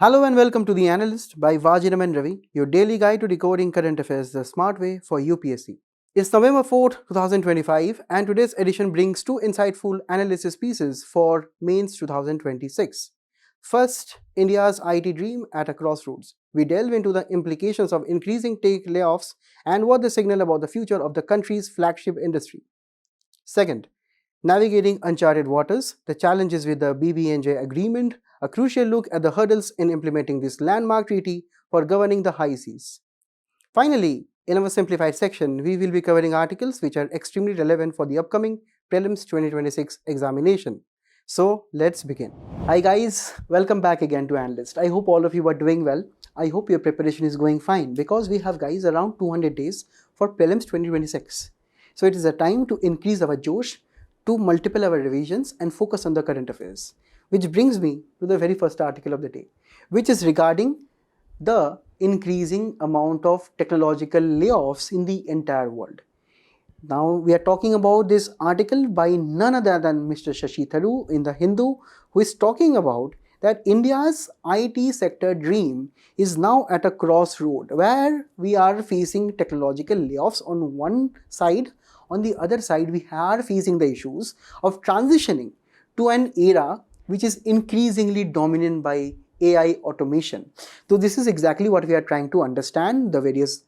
Hello and welcome to The Analyst by Vajiram and Ravi, your daily guide to decoding current affairs the smart way for UPSC. It's November 4th, 2025 and today's edition brings two insightful analysis pieces for Mains 2026. First, India's IT dream at a crossroads. We delve into the implications of increasing tech layoffs and what they signal about the future of the country's flagship industry. Second, navigating uncharted waters, the challenges with the BBNJ Agreement, a crucial look at the hurdles in implementing this landmark treaty for governing the high seas. Finally, in our simplified section, we will be covering articles which are extremely relevant for the upcoming Prelims 2026 examination. So let's begin. Hi guys, welcome back again to Analyst. I hope all of you are doing well. I hope your preparation is going fine because we have guys around 200 days for Prelims 2026. So it is a time to increase our josh, to multiple our revisions and focus on the current affairs. Which brings me to the very first article of the day, which is regarding the increasing amount of technological layoffs in the entire world. Now we are talking about this article by none other than Mr. Shashi Tharoor in the Hindu, who is talking about that India's IT sector dream is now at a crossroad where we are facing technological layoffs on one side. On the other side, we are facing the issues of transitioning to an era which is increasingly dominant by AI automation. So this is exactly what we are trying to understand, the various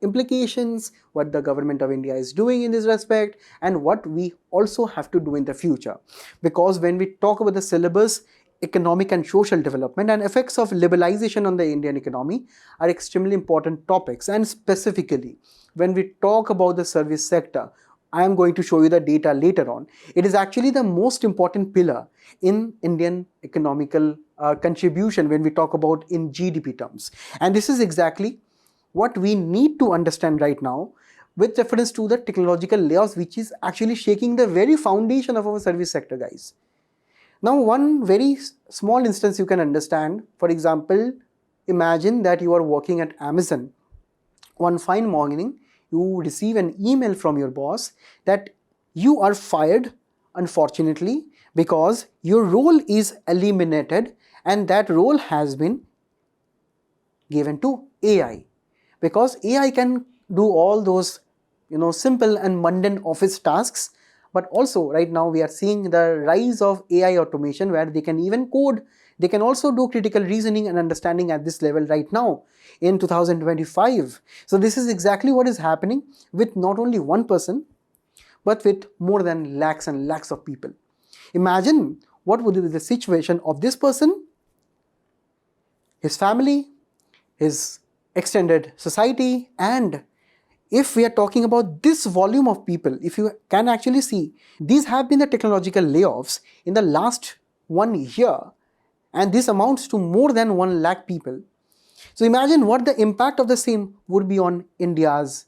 implications, what the government of India is doing in this respect, and what we also have to do in the future. Because when we talk about the syllabus, economic and social development and effects of liberalization on the Indian economy are extremely important topics. And specifically, when we talk about the service sector, I am going to show you the data later on. It is actually the most important pillar in Indian economical contribution when we talk about in GDP terms. And this is exactly what we need to understand right now with reference to the technological layoffs, which is actually shaking the very foundation of our service sector, guys. Now, one very small instance you can understand, for example, imagine that you are working at Amazon. One fine morning, you receive an email from your boss that you are fired, unfortunately, because your role is eliminated and that role has been given to AI. Because AI can do all those simple and mundane office tasks, but also right now we are seeing the rise of AI automation where they can even code. They can also do critical reasoning and understanding at this level right now in 2025. So this is exactly what is happening with not only one person, but with more than lakhs and lakhs of people. Imagine what would be the situation of this person, his family, his extended society, and if we are talking about this volume of people, if you can actually see, these have been the technological layoffs in the last 1 year, and this amounts to more than 1 lakh people. So imagine what the impact of the same would be on India's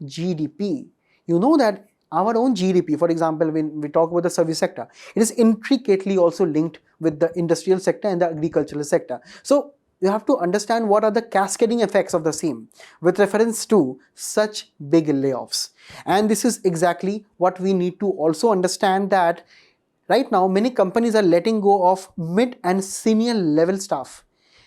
GDP. You know that our own GDP, for example, when we talk about the service sector, it is intricately also linked with the industrial sector and the agricultural sector. So you have to understand what are the cascading effects of the same with reference to such big layoffs. And this is exactly what we need to also understand, that right now many companies are letting go of mid and senior level staff.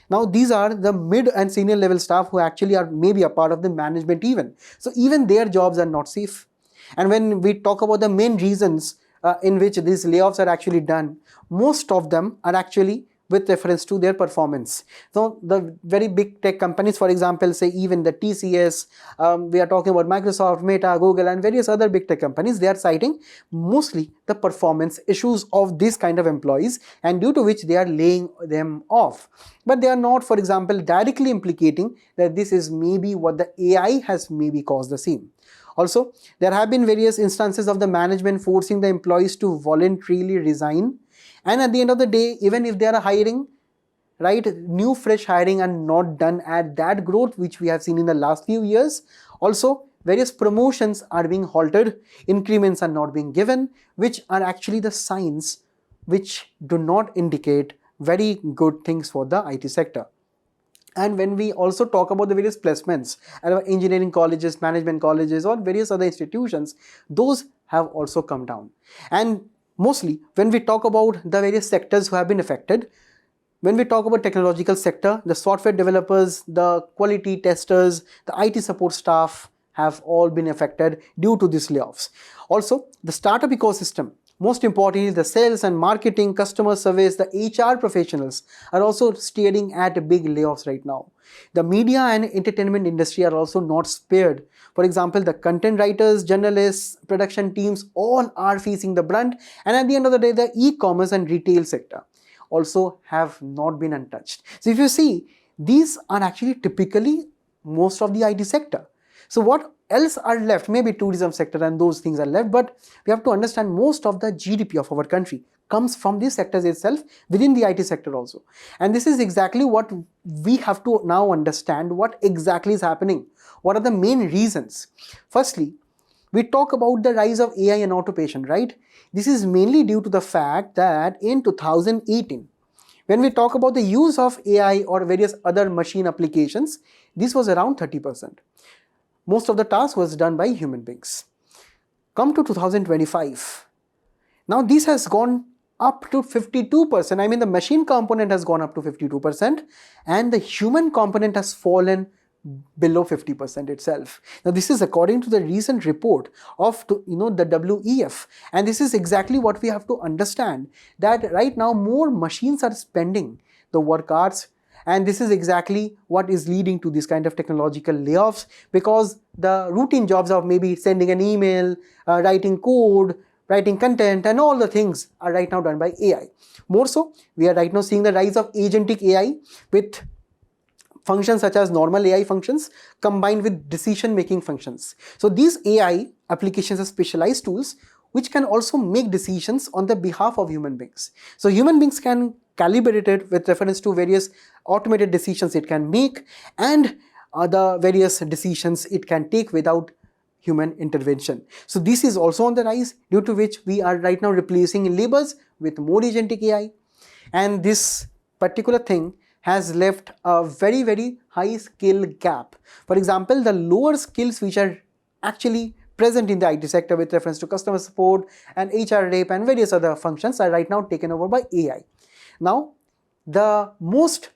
Now these are the mid and senior level staff who actually are maybe a part of the management even. So even their jobs are not safe. And when we talk about the main reasons in which these layoffs are actually done, most of them are actually with reference to their performance. So the very big tech companies, for example, say even the TCS, we are talking about Microsoft, Meta, Google and various other big tech companies, they are citing mostly the performance issues of these kind of employees, and due to which they are laying them off. But they are not, for example, directly implicating that this is maybe what the AI has maybe caused the same. Also, there have been various instances of the management forcing the employees to voluntarily resign. And at the end of the day, even if they are hiring, right, new fresh hiring are not done at that growth which we have seen in the last few years. Also, various promotions are being halted, increments are not being given, which are actually the signs which do not indicate very good things for the IT sector. And when we also talk about the various placements at our engineering colleges, management colleges or various other institutions, those have also come down. And mostly when we talk about the various sectors who have been affected, when we talk about technological sector, the software developers, the quality testers, the IT support staff have all been affected due to these layoffs. Also, the startup ecosystem, most importantly, the sales and marketing, customer service, the HR professionals are also staring at big layoffs right now. The media and entertainment industry are also not spared. For example, the content writers, journalists, production teams, all are facing the brunt. And at the end of the day, the e-commerce and retail sector also have not been untouched. So if you see, these are actually typically most of the IT sector. So what else are left? Maybe tourism sector and those things are left, but we have to understand most of the GDP of our country comes from these sectors itself, within the IT sector also. And this is exactly what we have to now understand, what exactly is happening. What are the main reasons? Firstly, we talk about the rise of AI and automation, right? This is mainly due to the fact that in 2018, when we talk about the use of AI or various other machine applications, this was around 30%. Most of the task was done by human beings. Come to 2025. Now this has gone up to 52%. I mean, the machine component has gone up to 52% and the human component has fallen below 50% itself. Now this is according to the recent report of the WEF, and this is exactly what we have to understand, that right now more machines are spending the work hours, and this is exactly what is leading to this kind of technological layoffs, because the routine jobs of maybe sending an email, writing code, writing content, and all the things are right now done by AI. More so, we are right now seeing the rise of agentic AI with functions such as normal AI functions combined with decision-making functions. So these AI applications are specialized tools which can also make decisions on the behalf of human beings. So human beings can calibrate it with reference to various automated decisions it can make and the various decisions it can take without human intervention. So this is also on the rise, due to which we are right now replacing labors with more agentic AI, and this particular thing has left a very, very high skill gap. For example, the lower skills which are actually present in the IT sector with reference to customer support and HR rep and various other functions are right now taken over by AI. Now, the most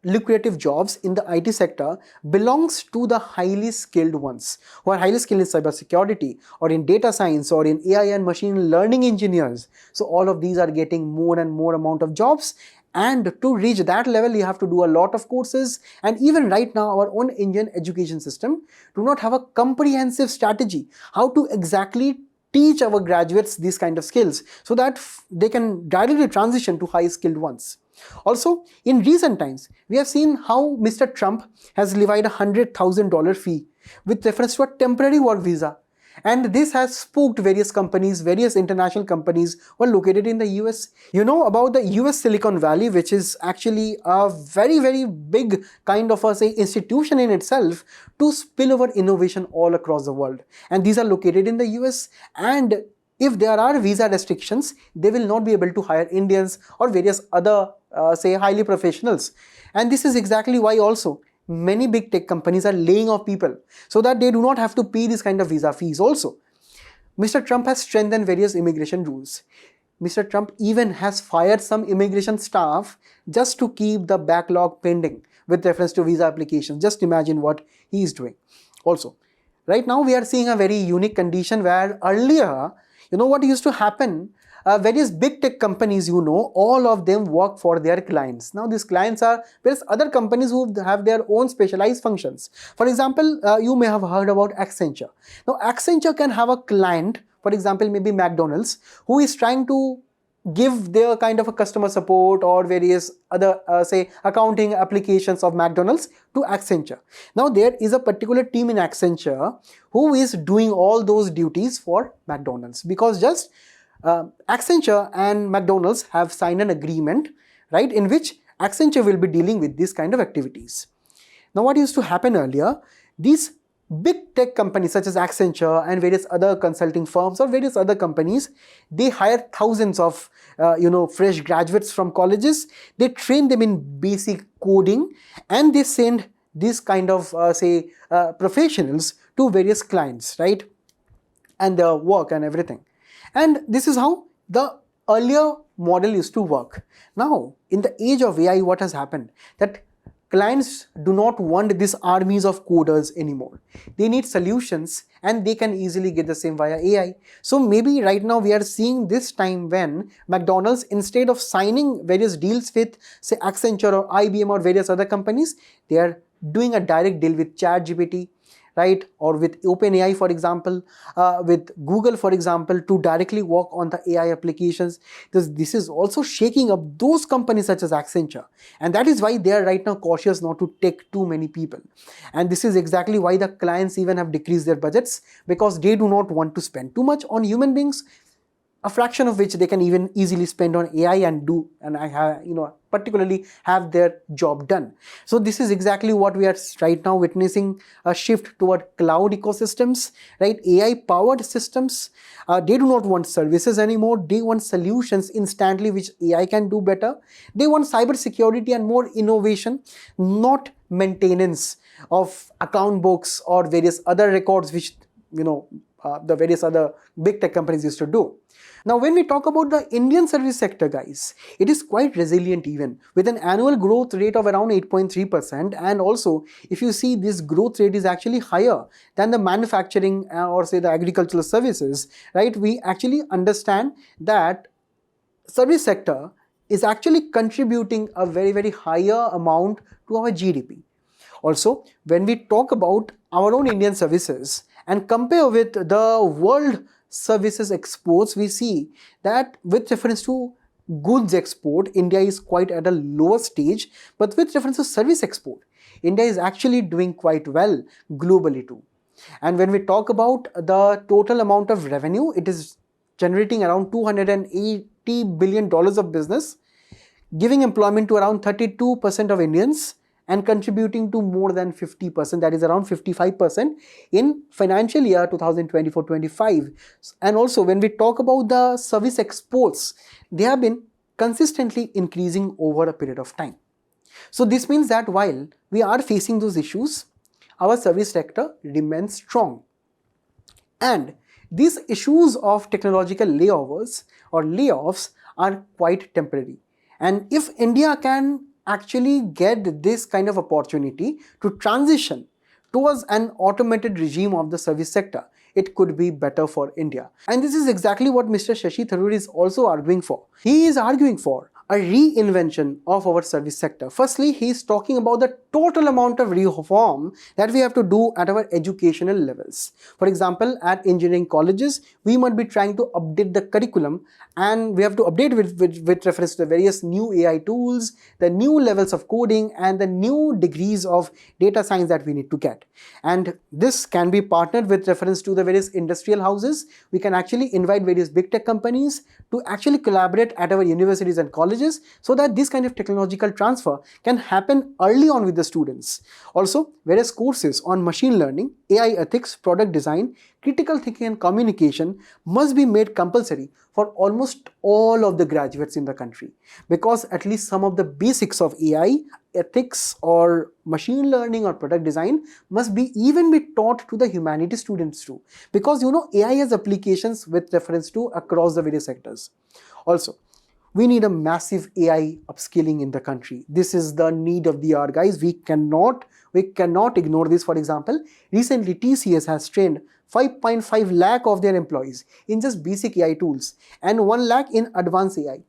lucrative jobs in the IT sector belongs to the highly skilled ones, who are highly skilled in cybersecurity or in data science or in AI and machine learning engineers. So all of these are getting more and more amount of jobs, and to reach that level you have to do a lot of courses. And even right now our own Indian education system do not have a comprehensive strategy how to exactly teach our graduates these kind of skills so that they can directly transition to high skilled ones. Also, in recent times, we have seen how Mr. Trump has levied a $100,000 fee with reference to a temporary work visa. And this has spooked various companies, various international companies who are located in the US. You know about the US Silicon Valley, which is actually a very, very big kind of a institution in itself to spill over innovation all across the world. And these are located in the US, and if there are visa restrictions, they will not be able to hire Indians or various other highly professionals. And this is exactly why also many big tech companies are laying off people so that they do not have to pay this kind of visa fees also. Mr. Trump has strengthened various immigration rules. Mr. Trump even has fired some immigration staff just to keep the backlog pending with reference to visa applications. Just imagine what he is doing. Also, right now we are seeing a very unique condition where earlier, what used to happen, various big tech companies, all of them work for their clients. Now these clients are various other companies who have their own specialized functions. For example, you may have heard about Accenture. Now Accenture can have a client, for example, maybe McDonald's, who is trying to give their kind of a customer support or various other accounting applications of McDonald's to Accenture. Now there is a particular team in Accenture who is doing all those duties for McDonald's, because just Accenture and McDonald's have signed an agreement, right, in which Accenture will be dealing with this kind of activities. Now what used to happen earlier, these big tech companies such as Accenture and various other consulting firms or various other companies, they hire thousands of fresh graduates from colleges. They train them in basic coding and they send this kind of professionals to various clients, right, and their work and everything. And this is how the earlier model used to work. Now, in the age of AI, what has happened? That clients do not want these armies of coders anymore. They need solutions and they can easily get the same via AI. So maybe right now we are seeing this time when McDonald's, instead of signing various deals with say Accenture or IBM or various other companies, they are doing a direct deal with ChatGPT, right, or with OpenAI, for example, with Google, for example, to directly work on the AI applications. This is also shaking up those companies such as Accenture, and that is why they are right now cautious not to take too many people. And this is exactly why the clients even have decreased their budgets, because they do not want to spend too much on human beings, a fraction of which they can even easily spend on AI and I have, particularly have their job done. So this is exactly what we are right now witnessing, a shift toward cloud ecosystems, right? AI powered systems. They do not want services anymore. They want solutions instantly which AI can do better. They want cyber security and more innovation, not maintenance of account books or various other records which the various other big tech companies used to do. Now, when we talk about the Indian service sector, guys, it is quite resilient even with an annual growth rate of around 8.3%. And also, if you see, this growth rate is actually higher than the manufacturing or say the agricultural services, right? We actually understand that service sector is actually contributing a very, very higher amount to our GDP. Also, when we talk about our own Indian services and compare with the world services exports, we see that with reference to goods export, India is quite at a lower stage, but with reference to service export, India is actually doing quite well globally too. And when we talk about the total amount of revenue, it is generating around $280 billion of business, giving employment to around 32% of Indians, and contributing to more than 50%, that is around 55% in financial year 2024-25. And also when we talk about the service exports, they have been consistently increasing over a period of time. So this means that while we are facing those issues, our service sector remains strong. And these issues of technological layovers or layoffs are quite temporary. And if India can actually get this kind of opportunity to transition towards an automated regime of the service sector, it could be better for India. And this is exactly what Mr. Shashi Tharoor is also arguing for. He is arguing for a reinvention of our service sector. Firstly, he is talking about the total amount of reform that we have to do at our educational levels. For example, at engineering colleges, we might be trying to update the curriculum, and we have to update with reference to the various new AI tools, the new levels of coding, and the new degrees of data science that we need to get. And this can be partnered with reference to the various industrial houses. We can actually invite various big tech companies to actually collaborate at our universities and colleges, so that this kind of technological transfer can happen early on with the students. Also, various courses on machine learning, AI ethics, product design, critical thinking and communication must be made compulsory for almost all of the graduates in the country, because at least some of the basics of AI, ethics or machine learning or product design must be taught to the humanities students too, because AI has applications with reference to across the various sectors. Also, we need a massive AI upskilling in the country. This is the need of the hour, guys. We cannot ignore this. For example, recently TCS has trained 5.5 lakh of their employees in just basic AI tools and 1 lakh in advanced AI.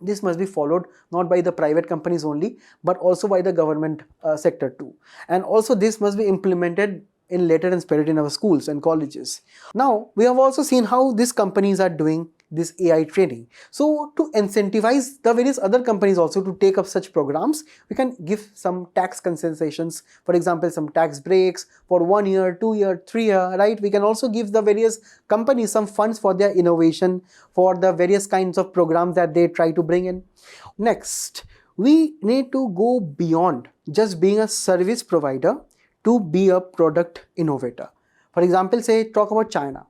This must be followed not by the private companies only, but also by the government sector too. And also this must be implemented in letter and spirit in our schools and colleges. Now, we have also seen how these companies are doing this AI training. So to incentivize the various other companies also to take up such programs, we can give some tax concessions, for example, some tax breaks for 1 year, 2 year, 3 year, right? We can also give the various companies some funds for their innovation, for the various kinds of programs that they try to bring in. Next, we need to go beyond just being a service provider to be a product innovator. For example, talk about China.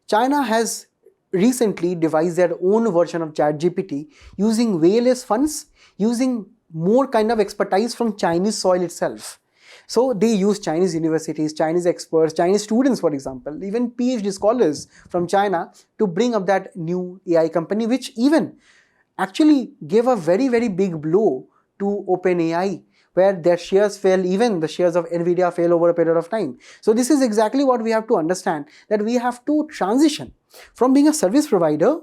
China has recently devised their own version of ChatGPT using way less funds, using more kind of expertise from Chinese soil itself. So they use Chinese universities, Chinese experts, Chinese students, for example, even PhD scholars from China to bring up that new AI company, which even actually gave a very, very big blow to OpenAI, where their shares fell, even the shares of Nvidia fell over a period of time. So this is exactly what we have to understand, that we have to transition from being a service provider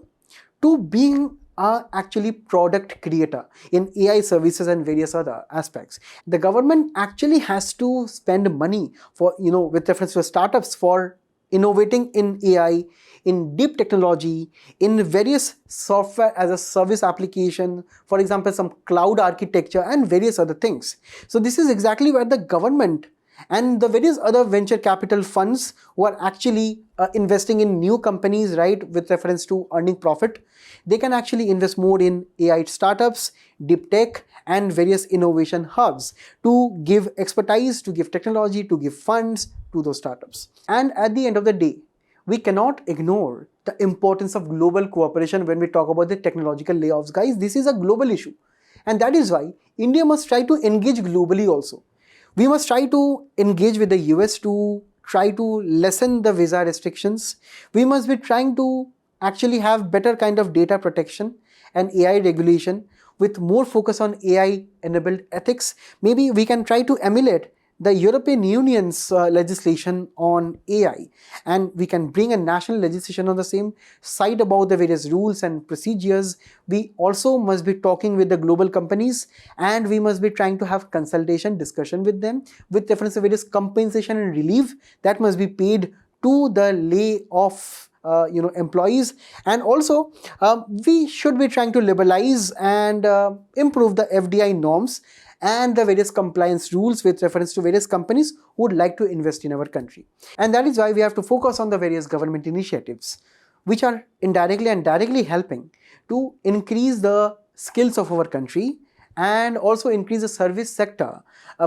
to being a actually product creator in AI services and various other aspects. The government actually has to spend money for, with reference to startups for innovating in AI, in deep technology, in various software as a service application, for example, some cloud architecture and various other things. So this is exactly where the government and the various other venture capital funds who are actually investing in new companies, right, with reference to earning profit, they can actually invest more in AI startups, deep tech, and various innovation hubs to give expertise, to give technology, to give funds to those startups. And at the end of the day, we cannot ignore the importance of global cooperation when we talk about the technological layoffs. Guys, this is a global issue. And that is why India must try to engage globally also. We must try to engage with the US to try to lessen the visa restrictions. We must be trying to actually have better kind of data protection and AI regulation with more focus on AI enabled ethics. Maybe we can try to emulate the European Union's legislation on AI, and we can bring a national legislation on the same side about the various rules and procedures. We also must be talking with the global companies, and we must be trying to have consultation discussion with them with reference to various compensation and relief that must be paid to the lay off employees. And also we should be trying to liberalize and improve the FDI norms and the various compliance rules with reference to various companies who would like to invest in our country. And that is why we have to focus on the various government initiatives which are indirectly and directly helping to increase the skills of our country and also increase the service sector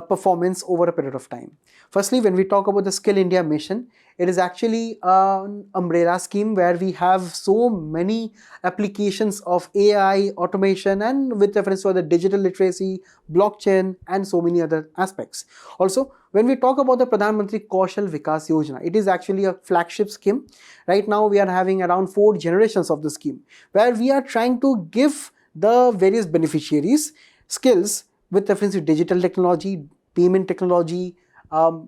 performance over a period of time. Firstly, when we talk about the Skill India mission, it is actually an umbrella scheme where we have so many applications of AI, automation, and with reference to the digital literacy, blockchain, and so many other aspects. Also, when we talk about the Pradhan Mantri Kaushal Vikas Yojana, it is actually a flagship scheme. Right now, we are having around 4 generations of the scheme, where we are trying to give the various beneficiaries skills with reference to digital technology, payment technology,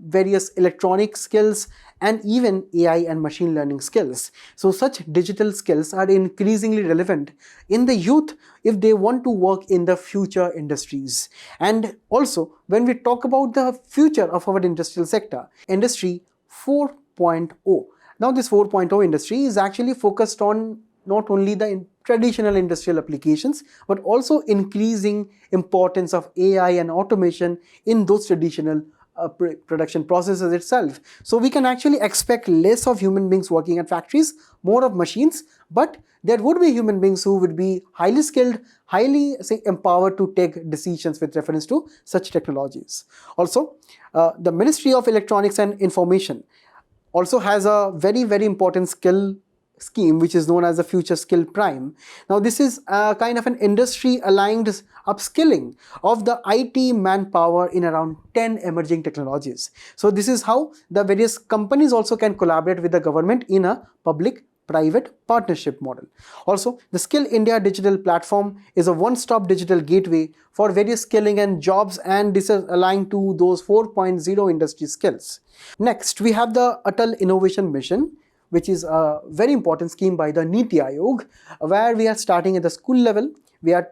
various electronic skills, and even AI and machine learning skills. So such digital skills are increasingly relevant in the youth if they want to work in the future industries. And also, when we talk about the future of our industrial sector, Industry 4.0. Now this 4.0 industry is actually focused on not only the traditional industrial applications, but also increasing importance of AI and automation in those traditional production processes itself. So we can actually expect less of human beings working at factories, more of machines, but there would be human beings who would be highly skilled, highly empowered to take decisions with reference to such technologies. Also, the Ministry of Electronics and Information also has a very, very important skill scheme which is known as the Future Skill Prime. Now this is a kind of an industry aligned upskilling of the IT manpower in around 10 emerging technologies. So this is how the various companies also can collaborate with the government in a public-private partnership model. Also, the Skill India digital platform is a one-stop digital gateway for various skilling and jobs, and this is aligned to those 4.0 industry skills. Next, we have the Atal Innovation Mission, which is a very important scheme by the Niti Aayog, where we are starting at the school level. We are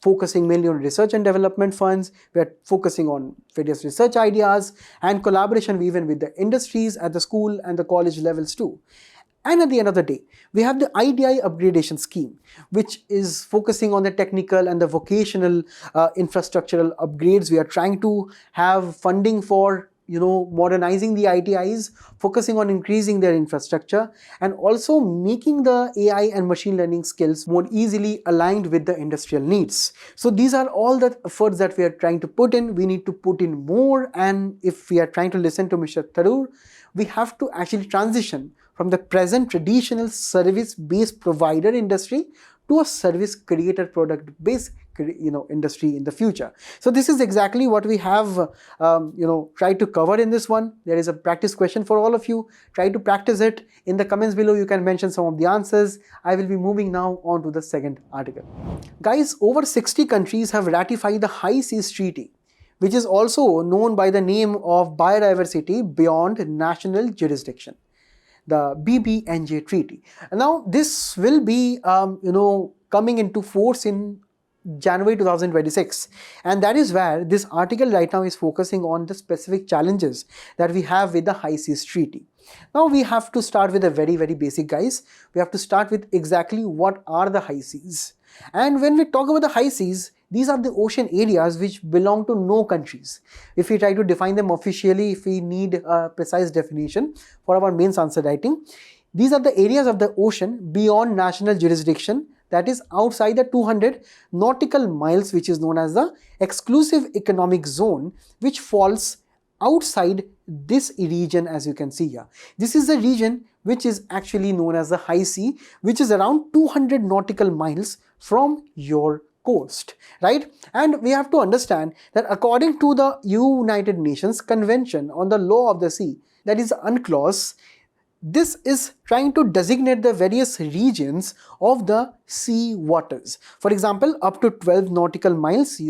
focusing mainly on research and development funds. We are focusing on various research ideas and collaboration even with the industries at the school and the college levels too. And at the end of the day, we have the IDI upgradation scheme, which is focusing on the technical and the vocational infrastructural upgrades. We are trying to have funding for modernizing the ITIs, focusing on increasing their infrastructure, and also making the AI and machine learning skills more easily aligned with the industrial needs. So these are all the efforts that we are trying to put in. We need to put in more, and if we are trying to listen to Mr. Tharoor, we have to actually transition from the present traditional service-based provider industry to a service creator product-based industry in the future. So this is exactly what we have tried to cover in this one. There is a practice question for all of you. Try to practice it. In the comments below you can mention some of the answers. I will be moving now on to the second article. Guys, over 60 countries have ratified the High Seas Treaty, which is also known by the name of Biodiversity Beyond National Jurisdiction, the BBNJ Treaty. Now this will be coming into force in January 2026, and that is where this article right now is focusing on the specific challenges that we have with the High Seas Treaty. Now we have to start with a very basic, guys. We have to start with exactly what are the high seas. And when we talk about the high seas, these are the ocean areas which belong to no countries. If we try to define them officially, if we need a precise definition for our mains answer writing, these are the areas of the ocean beyond national jurisdiction, that is outside the 200 nautical miles, which is known as the exclusive economic zone, which falls outside this region. As you can see here, this is the region which is actually known as the high sea, which is around 200 nautical miles from your coast, right? And we have to understand that according to the United Nations Convention on the Law of the Sea, that is UNCLOS, this is trying to designate the various regions of the sea waters. For example, up to 12 nautical miles,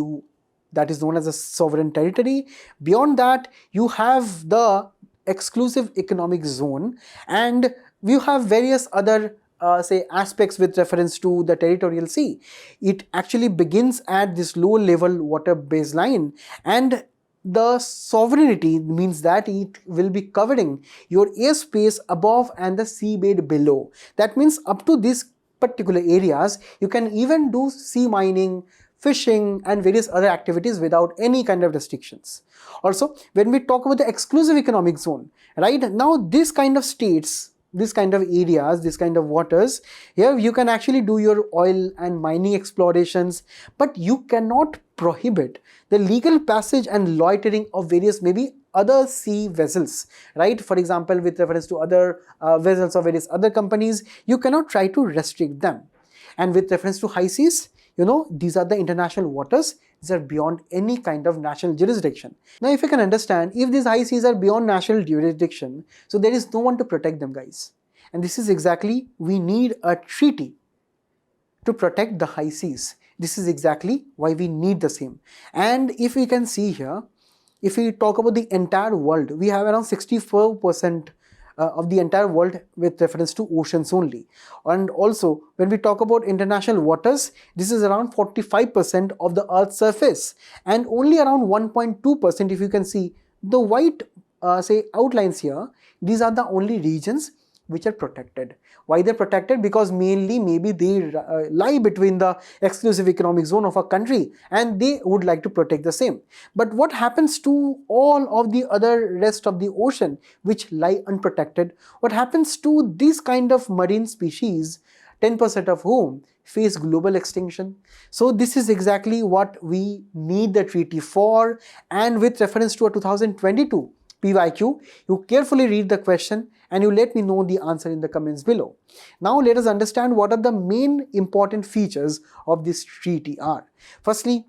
that is known as a sovereign territory. Beyond that, you have the exclusive economic zone, and you have various other aspects with reference to the territorial sea. It actually begins at this low level water baseline, and the sovereignty means that it will be covering your airspace above and the seabed below. That means up to these particular areas, you can even do sea mining, fishing and various other activities without any kind of restrictions. Also, when we talk about the exclusive economic zone, right now, this kind of states, this kind of areas, this kind of waters, here you can actually do your oil and mining explorations, but you cannot prohibit the legal passage and loitering of various maybe other sea vessels, right? For example, with reference to other vessels of various other companies, you cannot try to restrict them. And with reference to high seas, these are the international waters. These are beyond any kind of national jurisdiction. Now, if you can understand, if these high seas are beyond national jurisdiction, so there is no one to protect them, guys. And this is exactly, we need a treaty to protect the high seas. This is exactly why we need the same. And if we can see here, if we talk about the entire world, we have around 64% of the entire world with reference to oceans only. And also, when we talk about international waters, this is around 45% of the Earth's surface, and only around 1.2%, if you can see the white outlines here, these are the only regions which are protected. Why they're protected? Because mainly maybe they lie between the exclusive economic zone of a country and they would like to protect the same. But what happens to all of the other rest of the ocean which lie unprotected? What happens to this kind of marine species, 10% of whom face global extinction? So this is exactly what we need the treaty for. And with reference to a 2022 PYQ, you carefully read the question and you let me know the answer in the comments below. Now let us understand what are the main important features of this treaty are. Firstly,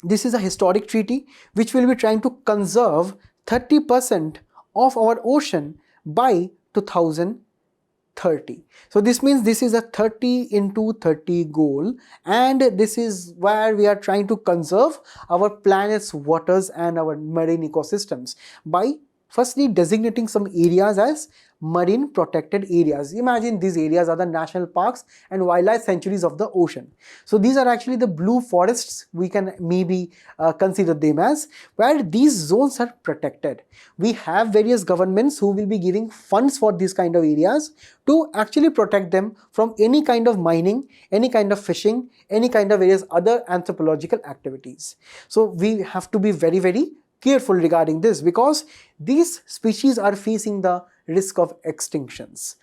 this is a historic treaty which will be trying to conserve 30% of our ocean by 2030. So this means this is a 30 into 30 goal, and this is where we are trying to conserve our planet's waters and our marine ecosystems by firstly designating some areas as marine protected areas. Imagine these areas are the national parks and wildlife sanctuaries of the ocean. So these are actually the blue forests, we can maybe consider them as, where these zones are protected. We have various governments who will be giving funds for these kind of areas to actually protect them from any kind of mining, any kind of fishing, any kind of various other anthropological activities. So we have to be very careful regarding this, because these species are facing the risk of extinctions.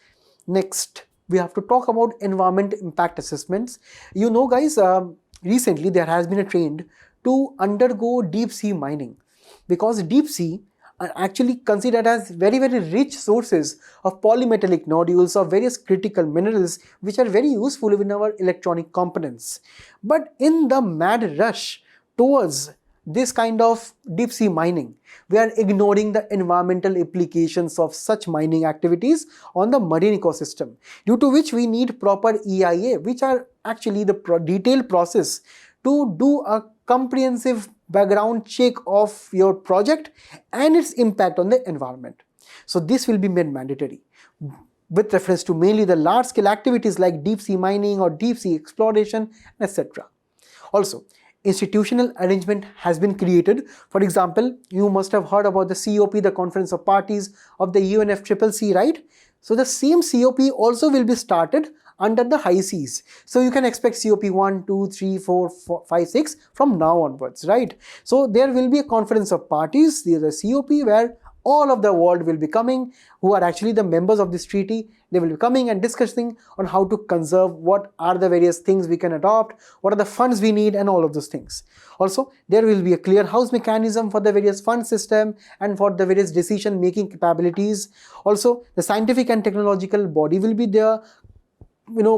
Next, we have to talk about environment impact assessments. You know, guys, recently there has been a trend to undergo deep sea mining, because deep sea are actually considered as very, very rich sources of polymetallic nodules or various critical minerals which are very useful in our electronic components. But in the mad rush towards this kind of deep sea mining, we are ignoring the environmental implications of such mining activities on the marine ecosystem, due to which we need proper EIA, which are actually the detailed process to do a comprehensive background check of your project and its impact on the environment. So this will be made mandatory with reference to mainly the large scale activities like deep sea mining or deep sea exploration, etc. Also, institutional arrangement has been created. For example, you must have heard about the COP, the Conference of Parties of the UNFCCC, right? So the same COP also will be started under the high seas. So you can expect COP 1, 2, 3, 4, 5, 6 from now onwards, right? So there will be a Conference of Parties, there is a COP where all of the world will be coming, who are actually the members of this treaty. They will be coming and discussing on how to conserve, what are the various things we can adopt, what are the funds we need, and all of those things. Also, there will be a clear house mechanism for the various fund system and for the various decision making capabilities. Also, the scientific and technological body will be there,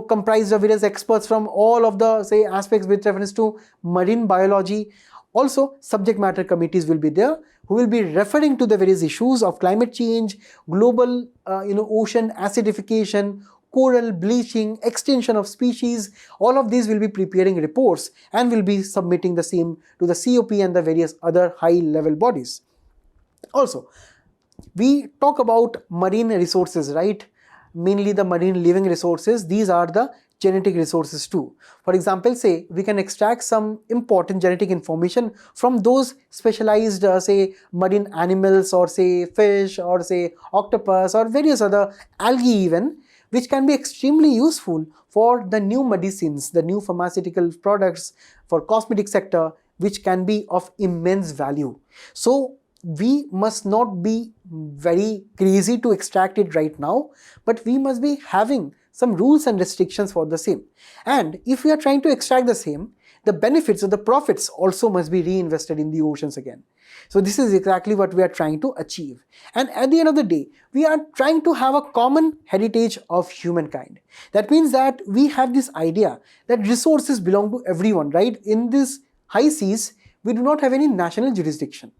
comprised of various experts from all of the aspects with reference to marine biology. Also, subject matter committees will be there who will be referring to the various issues of climate change, global ocean acidification, coral bleaching, extinction of species. All of these will be preparing reports and will be submitting the same to the COP and the various other high level bodies. Also, we talk about marine resources, right? Mainly the marine living resources. These are the genetic resources too. For example, say we can extract some important genetic information from those specialized marine animals, or say fish, or say octopus, or various other algae even, which can be extremely useful for the new medicines, the new pharmaceutical products, for cosmetic sector, which can be of immense value. So we must not be very crazy to extract it right now, but we must be having some rules and restrictions for the same. And if we are trying to extract the same, the benefits or the profits also must be reinvested in the oceans again. So this is exactly what we are trying to achieve. And at the end of the day, we are trying to have a common heritage of humankind. That means that we have this idea that resources belong to everyone, right? In these high seas, we do not have any national jurisdiction.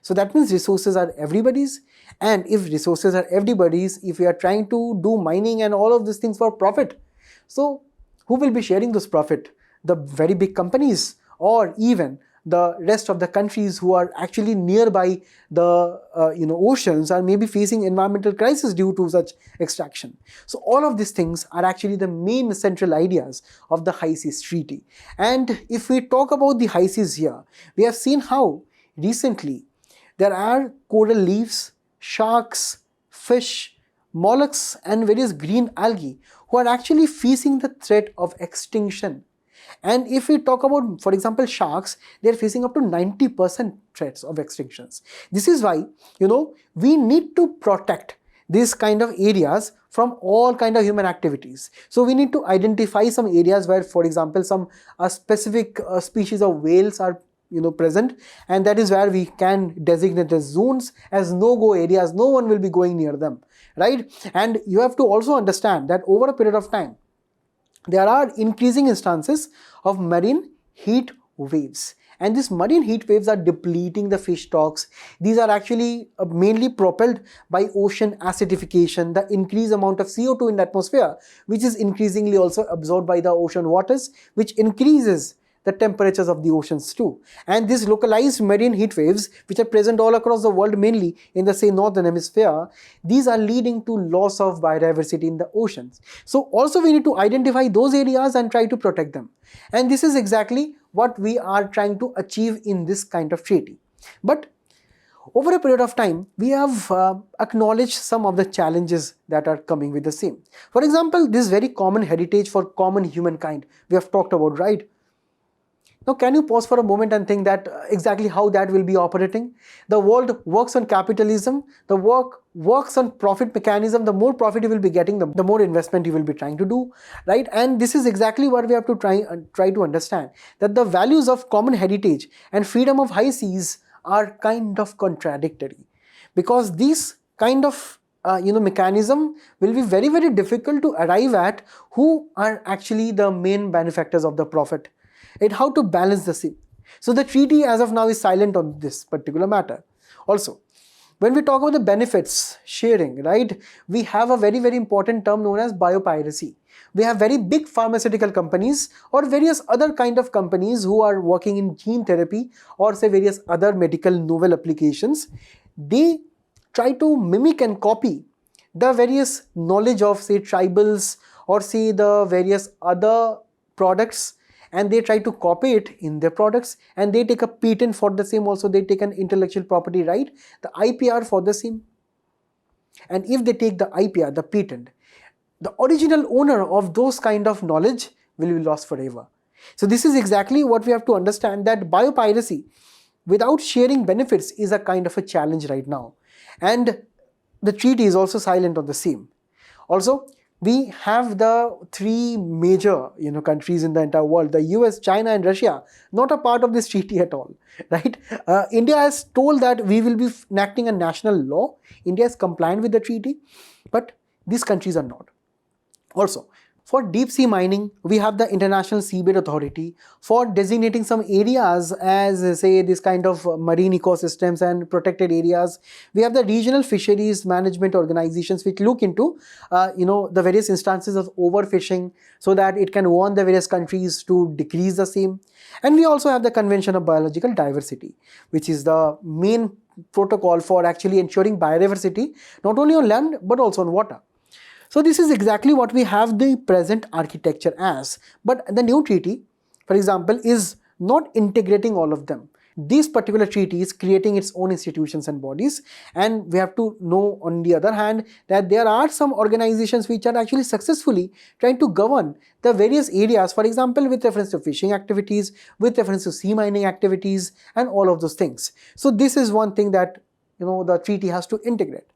So that means resources are everybody's, and if resources are everybody's, if we are trying to do mining and all of these things for profit, so who will be sharing this profit? The very big companies, or even the rest of the countries who are actually nearby the oceans are maybe facing environmental crisis due to such extraction. So all of these things are actually the main central ideas of the High Seas Treaty. And if we talk about the high seas here, we have seen how recently there are coral reefs, sharks, fish, mollusks, and various green algae who are actually facing the threat of extinction. And if we talk about, for example, sharks, they are facing up to 90% threats of extinctions. This is why, we need to protect these kind of areas from all kind of human activities. So we need to identify some areas where, for example, some specific species of whales are present, and that is where we can designate as zones, as no-go areas. No one will be going near them, right? And you have to also understand that over a period of time, there are increasing instances of marine heat waves, and these marine heat waves are depleting the fish stocks. These are actually mainly propelled by ocean acidification, the increased amount of CO2 in the atmosphere, which is increasingly also absorbed by the ocean waters, which increases the temperatures of the oceans too. And these localized marine heat waves, which are present all across the world, mainly in the northern hemisphere, these are leading to loss of biodiversity in the oceans. So also we need to identify those areas and try to protect them. And this is exactly what we are trying to achieve in this kind of treaty. But over a period of time, we have acknowledged some of the challenges that are coming with the same. For example, this very common heritage for common humankind we have talked about, right? Now, can you pause for a moment and think that exactly how that will be operating? The world works on capitalism, the work works on profit mechanism. The more profit you will be getting, the more investment you will be trying to do, right? And this is exactly what we have to try to understand, that the values of common heritage and freedom of high seas are kind of contradictory. because these kind of mechanism will be very, very difficult to arrive at who are actually the main benefactors of the profit and how to balance the same. So the treaty as of now is silent on this particular matter. Also, when we talk about the benefits sharing, right, we have a very, very important term known as biopiracy. We have very big pharmaceutical companies or various other kind of companies who are working in gene therapy or say various other medical novel applications. They try to mimic and copy the various knowledge of say tribals or say the various other products, and they try to copy it in their products, and they take a patent for the same. Also they take an intellectual property right, the IPR for the same. And if they take the IPR, the patent, the original owner of those kind of knowledge will be lost forever. So this is exactly what we have to understand, that biopiracy without sharing benefits is a kind of a challenge right now. And the treaty is also silent on the same. Also, we have the three major countries in the entire world, the US, China and Russia, not a part of this treaty at all, right? India has told that we will be enacting a national law. India is compliant with the treaty, but these countries are not. Also, for deep sea mining, we have the International Seabed Authority. For designating some areas as say this kind of marine ecosystems and protected areas, we have the regional fisheries management organizations which look into the various instances of overfishing so that it can warn the various countries to decrease the same. And we also have the Convention of Biological Diversity, which is the main protocol for actually ensuring biodiversity not only on land but also on water. So this is exactly what we have the present architecture as. But the new treaty, for example, is not integrating all of them. This particular treaty is creating its own institutions and bodies, and we have to know on the other hand that there are some organizations which are actually successfully trying to govern the various areas, for example with reference to fishing activities, with reference to sea mining activities and all of those things. So this is one thing that the treaty has to integrate.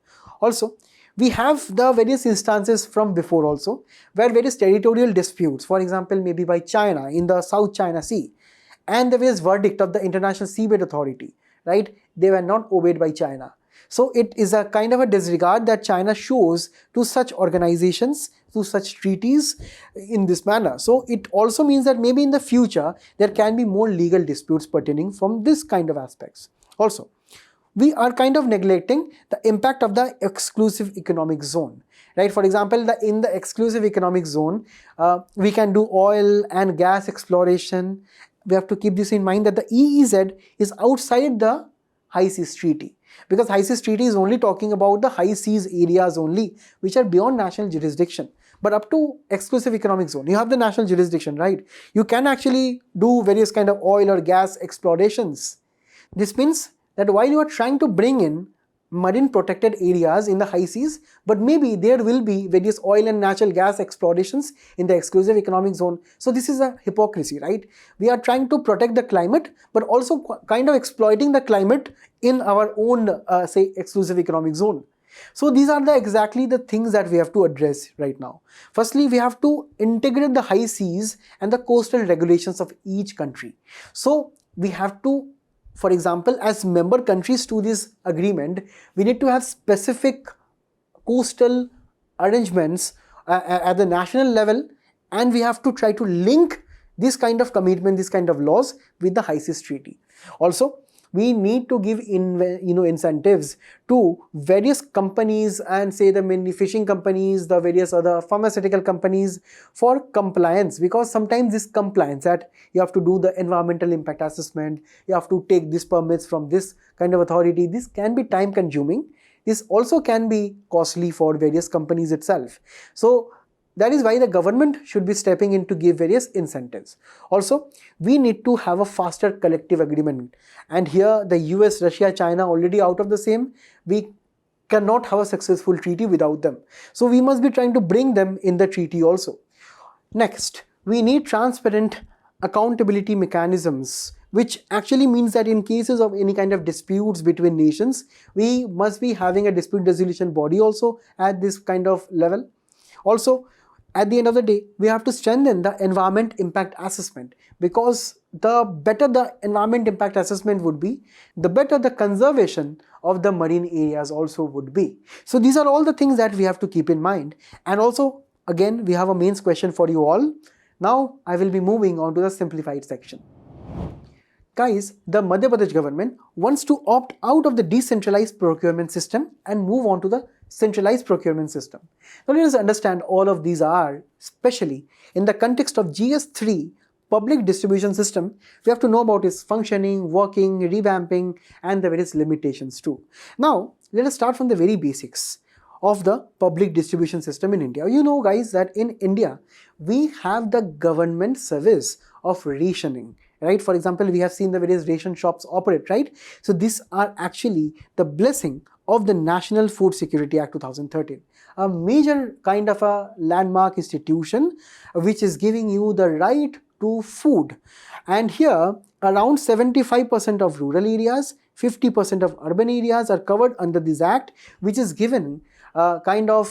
Also, we have the various instances from before also, where various territorial disputes, for example maybe by China in the South China Sea, and the various verdict of the International Seabed Authority, right, they were not obeyed by China. So it is a kind of a disregard that China shows to such organizations, to such treaties in this manner. So it also means that maybe in the future there can be more legal disputes pertaining from this kind of aspects. Also, we are kind of neglecting the impact of the exclusive economic zone, right? For example, in the exclusive economic zone, we can do oil and gas exploration. We have to keep this in mind that the EEZ is outside the High Seas Treaty, because High Seas Treaty is only talking about the high seas areas only, which are beyond national jurisdiction. But up to exclusive economic zone, you have the national jurisdiction, right? You can actually do various kind of oil or gas explorations. This means that while you are trying to bring in marine protected areas in the high seas, but maybe there will be various oil and natural gas explorations in the exclusive economic zone. So this is a hypocrisy, right? We are trying to protect the climate, but also kind of exploiting the climate in our own, say, exclusive economic zone. So these are exactly the things that we have to address right now. Firstly, we have to integrate the high seas and the coastal regulations of each country. So we have to, for example, as member countries to this agreement, we need to have specific coastal arrangements at the national level, and we have to try to link this kind of commitment, this kind of laws with the High Seas Treaty. Also, we need to give incentives to various companies and say the many fishing companies, the various other pharmaceutical companies for compliance, because sometimes this compliance that you have to do the environmental impact assessment, you have to take these permits from this kind of authority. This can be time consuming. This also can be costly for various companies itself. So that is why the government should be stepping in to give various incentives. Also, we need to have a faster collective agreement. And here the US, Russia, China already out of the same. We cannot have a successful treaty without them. So we must be trying to bring them in the treaty also. Next, we need transparent accountability mechanisms, which actually means that in cases of any kind of disputes between nations, we must be having a dispute resolution body also at this kind of level. Also, at the end of the day, we have to strengthen the environment impact assessment, because the better the environment impact assessment would be, the better the conservation of the marine areas also would be. So these are all the things that we have to keep in mind. And also, again, we have a mains question for you all. Now I will be moving on to the simplified section. Guys, the Madhya Pradesh government wants to opt out of the decentralized procurement system and move on to the centralized procurement system. Now let us understand all of these are, especially in the context of GS3 public distribution system. We have to know about its functioning, working, revamping, and the various limitations too. Now let us start from the very basics of the public distribution system in India. You know guys that in India we have the government service of rationing, right? For example, we have seen the various ration shops operate, right? So these are actually the blessing of the National Food Security Act 2013, a major kind of a landmark institution which is giving you the right to food. And here around 75% of rural areas, 50% of urban areas are covered under this act, which is given kind of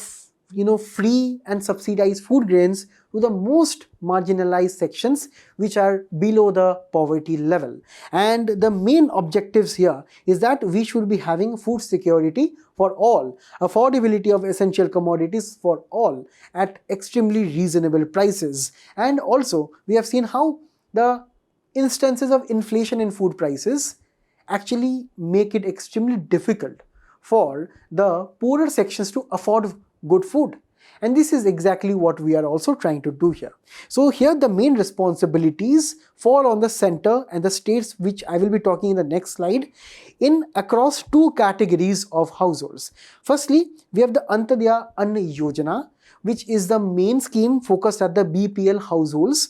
free and subsidized food grains to the most marginalized sections which are below the poverty level. And the main objectives here is that we should be having food security for all, affordability of essential commodities for all at extremely reasonable prices. And also we have seen how the instances of inflation in food prices actually make it extremely difficult for the poorer sections to afford good food. And this is exactly what we are also trying to do here. So here the main responsibilities fall on the center and the states, which I will be talking in the next slide, in across two categories of households. Firstly, we have the Antyodaya Ann Yojana, which is the main scheme focused at the BPL households.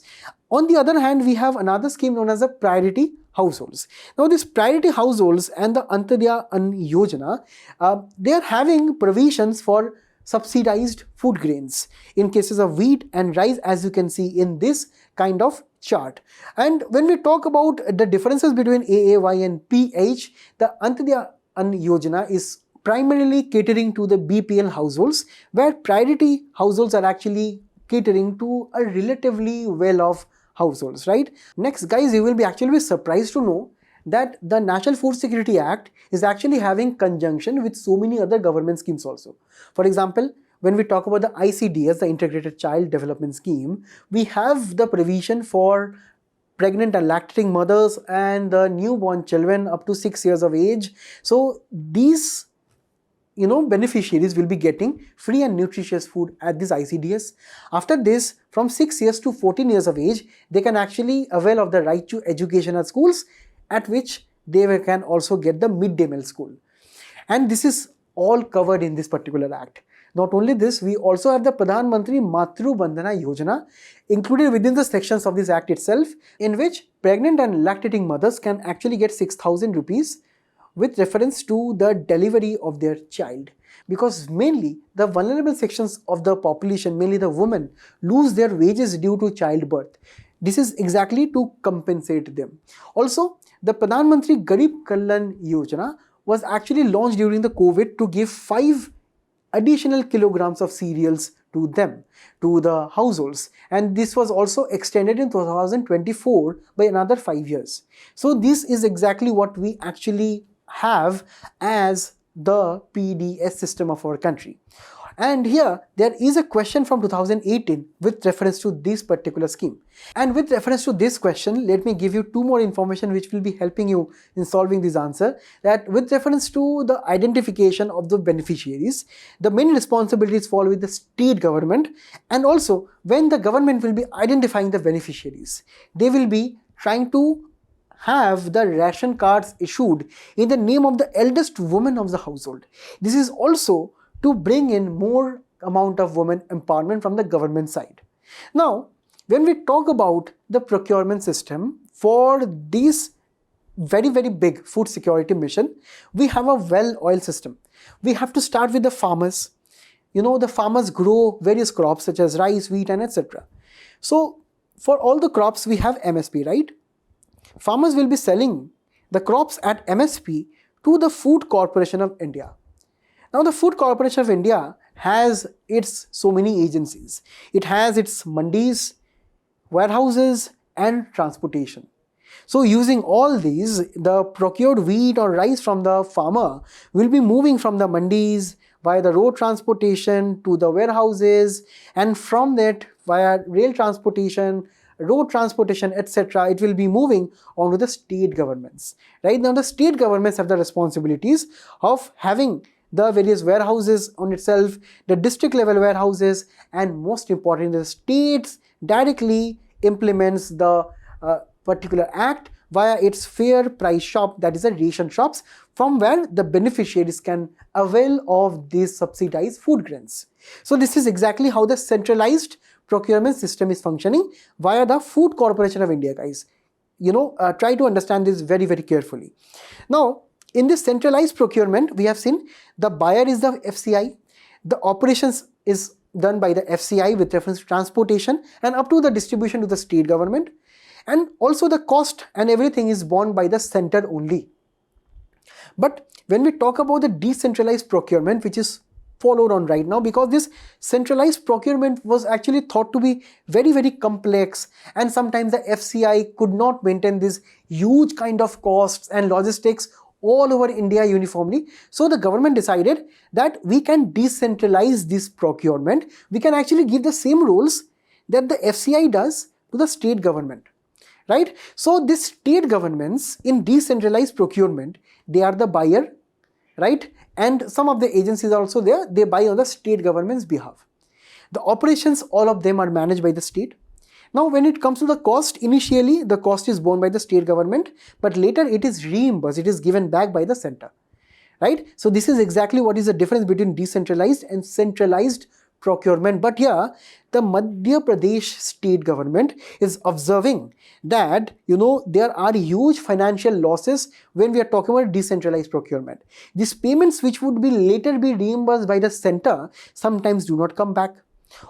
On the other hand, we have another scheme known as the priority households. Now these priority households and the Antyodaya Ann Yojana, they are having provisions for subsidized food grains in cases of wheat and rice, as you can see in this kind of chart. And when we talk about the differences between AAY and PH, the Antyodaya Ann Yojana is primarily catering to the BPL households, where priority households are actually catering to a relatively well-off households, right? Next, guys, you will be actually surprised to know that the National Food Security Act is actually having conjunction with so many other government schemes also. For example, when we talk about the ICDS, the Integrated Child Development Scheme, we have the provision for pregnant and lactating mothers and the newborn children up to 6 years of age. So these beneficiaries will be getting free and nutritious food at this ICDS. After this, from 6 years to 14 years of age, they can actually avail of the right to education at schools, at which they can also get the midday meal school. And this is all covered in this particular act. Not only this, we also have the Pradhan Mantri Matru Bandhana Yojana included within the sections of this act itself, in which pregnant and lactating mothers can actually get 6,000 rupees with reference to the delivery of their child. Because mainly the vulnerable sections of the population, mainly the women, lose their wages due to childbirth. This is exactly to compensate them. Also, the Pradhan Mantri Garib Kalyan Yojana was actually launched during the COVID to give 5 additional kilograms of cereals to them, to the households. And this was also extended in 2024 by another 5 years. So this is exactly what we actually have as the PDS system of our country. And here there is a question from 2018 with reference to this particular scheme. And with reference to this question, let me give you 2 more information which will be helping you in solving this answer. That with reference to the identification of the beneficiaries, the main responsibilities fall with the state government. And also when the government will be identifying the beneficiaries, they will be trying to have the ration cards issued in the name of the eldest woman of the household. This is also to bring in more amount of women empowerment from the government side. Now, when we talk about the procurement system for this very, very big food security mission, we have a well-oiled system. We have to start with the farmers. The farmers grow various crops such as rice, wheat, and etc. So, for all the crops, we have MSP, right? Farmers will be selling the crops at MSP to the Food Corporation of India. Now the Food Corporation of India has its so many agencies. It has its mandis, warehouses and transportation. So using all these, the procured wheat or rice from the farmer will be moving from the mandis via the road transportation to the warehouses, and from that via rail transportation, road transportation, etc. it will be moving on to the state governments. Right now the state governments have the responsibilities of having the various warehouses on itself, the district level warehouses, and most importantly the states directly implements the particular act via its fair price shop, that is the ration shops, from where the beneficiaries can avail of these subsidized food grains. So this is exactly how the centralized procurement system is functioning via the Food Corporation of India, guys. Try to understand this very, very carefully. Now, in this centralized procurement, we have seen the buyer is the FCI, the operations is done by the FCI with reference to transportation and up to the distribution to the state government, and also the cost and everything is borne by the center only. But when we talk about the decentralized procurement, which is followed on right now, because this centralized procurement was actually thought to be very, very complex, and sometimes the FCI could not maintain this huge kind of costs and logistics all over India uniformly. So the government decided that we can decentralize this procurement. We can actually give the same rules that the FCI does to the state government. Right? So these state governments in decentralized procurement, they are the buyer, right? And some of the agencies are also there, they buy on the state government's behalf. The operations, all of them are managed by the state. Now when it comes to the cost, initially the cost is borne by the state government, but later it is reimbursed, it is given back by the center. Right? So this is exactly what is the difference between decentralized and centralized procurement. But here the Madhya Pradesh state government is observing that there are huge financial losses when we are talking about decentralized procurement. These payments which would be later be reimbursed by the center sometimes do not come back.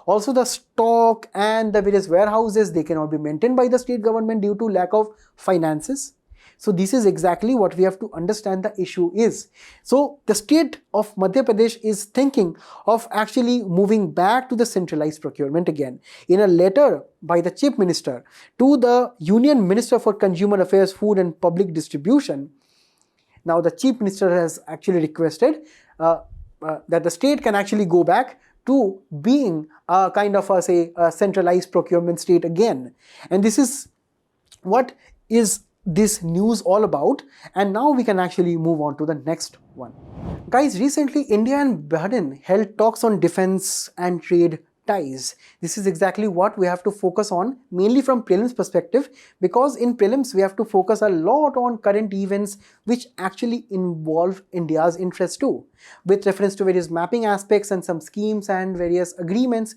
Also the stock and the various warehouses, they cannot be maintained by the state government due to lack of finances. So this is exactly what we have to understand the issue is. So the state of Madhya Pradesh is thinking of actually moving back to the centralized procurement again. In a letter by the Chief Minister to the Union Minister for Consumer Affairs, Food and Public Distribution, now the Chief Minister has actually requested that the state can actually go back to being a kind of a centralized procurement state again. And this is what is this news all about, and now we can actually move on to the next one. Guys, recently India and Bahrain held talks on defense and trade ties. This is exactly what we have to focus on, mainly from prelims perspective, because in prelims we have to focus a lot on current events which actually involve India's interest too. With reference to various mapping aspects and some schemes and various agreements,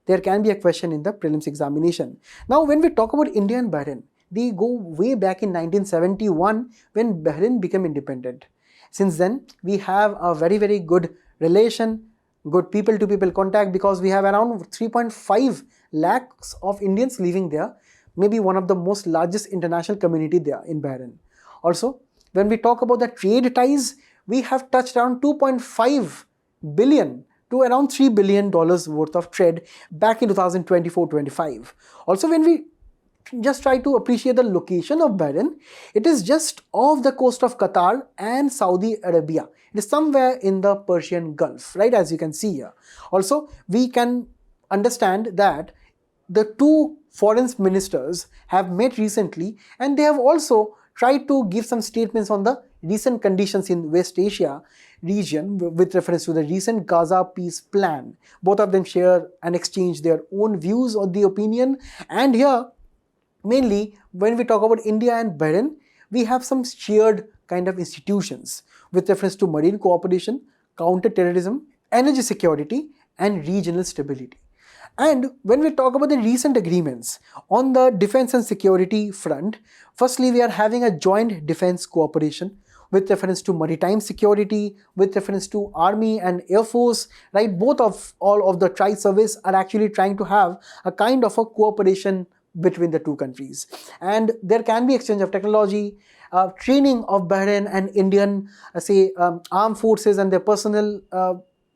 there can be a question in the prelims examination. Now when we talk about India and Bahrain, they go way back in 1971 when Bahrain became independent. Since then, we have a very, very good relation, good people-to-people contact, because we have around 3.5 lakhs of Indians living there, maybe one of the most largest international community there in Bahrain. Also, when we talk about the trade ties, we have touched around 2.5 billion to around $3 billion worth of trade back in 2024-25. Also, when we just try to appreciate the location of Bahrain, it is just off the coast of Qatar and Saudi Arabia. It is somewhere in the Persian Gulf, right, as you can see here. Also, we can understand that the two foreign ministers have met recently, and they have also tried to give some statements on the recent conditions in West Asia region with reference to the recent Gaza peace plan. Both of them share and exchange their own views on the opinion, and here mainly, when we talk about India and Bahrain, we have some shared kind of institutions with reference to marine cooperation, counter-terrorism, energy security, and regional stability. And when we talk about the recent agreements on the defense and security front, firstly, we are having a joint defense cooperation with reference to maritime security, with reference to Army and Air Force, right? All of the tri-service are actually trying to have a kind of a cooperation between the two countries, and there can be exchange of technology, training of Bahrain and Indian armed forces and their personnel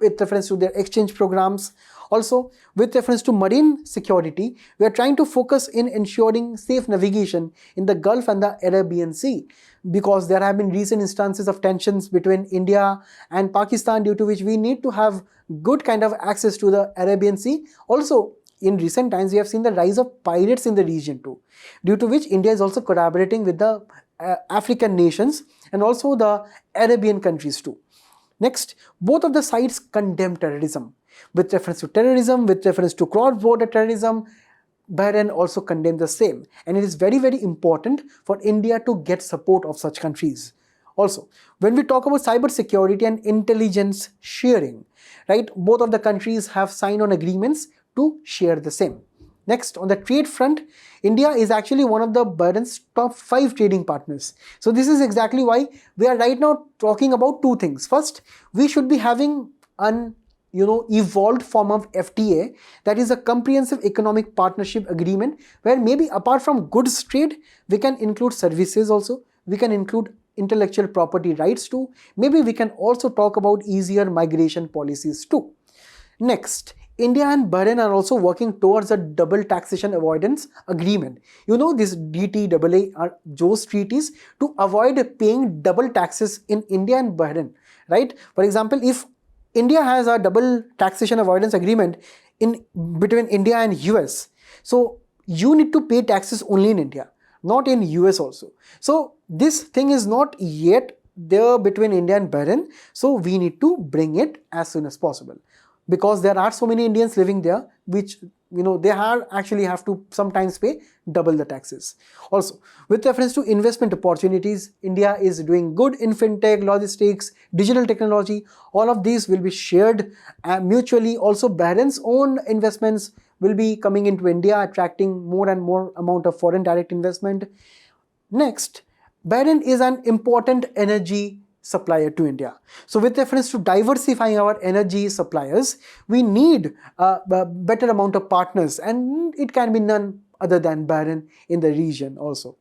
with reference to their exchange programs. Also, with reference to marine security, we are trying to focus in ensuring safe navigation in the Gulf and the Arabian Sea, because there have been recent instances of tensions between India and Pakistan, due to which we need to have good kind of access to the Arabian Sea. Also, in recent times, we have seen the rise of pirates in the region too, due to which India is also collaborating with the African nations and also the Arabian countries too. Next, both of the sides condemn terrorism. With reference to terrorism, with reference to cross-border terrorism, Bahrain also condemns the same. And it is very, very important for India to get support of such countries. Also, when we talk about cyber security and intelligence sharing, right, both of the countries have signed on agreements to share the same. Next, on the trade front, India is actually one of the Bahrain's top 5 trading partners. So this is exactly why we are right now talking about two things. First, we should be having an evolved form of FTA, that is a comprehensive economic partnership agreement, where maybe apart from goods trade, we can include services also, we can include intellectual property rights too, maybe we can also talk about easier migration policies too. Next, India and Bahrain are also working towards a double taxation avoidance agreement. This DTAA are those treaties to avoid paying double taxes in India and Bahrain, right? For example, if India has a double taxation avoidance agreement between India and US, so you need to pay taxes only in India, not in US also. So this thing is not yet there between India and Bahrain, so we need to bring it as soon as possible, because there are so many Indians living there, which they actually have to sometimes pay double the taxes. Also, with reference to investment opportunities, India is doing good in fintech, logistics, digital technology. All of these will be shared mutually. Also, Bahrain's own investments will be coming into India, attracting more and more amount of foreign direct investment. Next, Bahrain is an important energy supplier to India. So with reference to diversifying our energy suppliers, we need a better amount of partners, and it can be none other than Bahrain in the region also.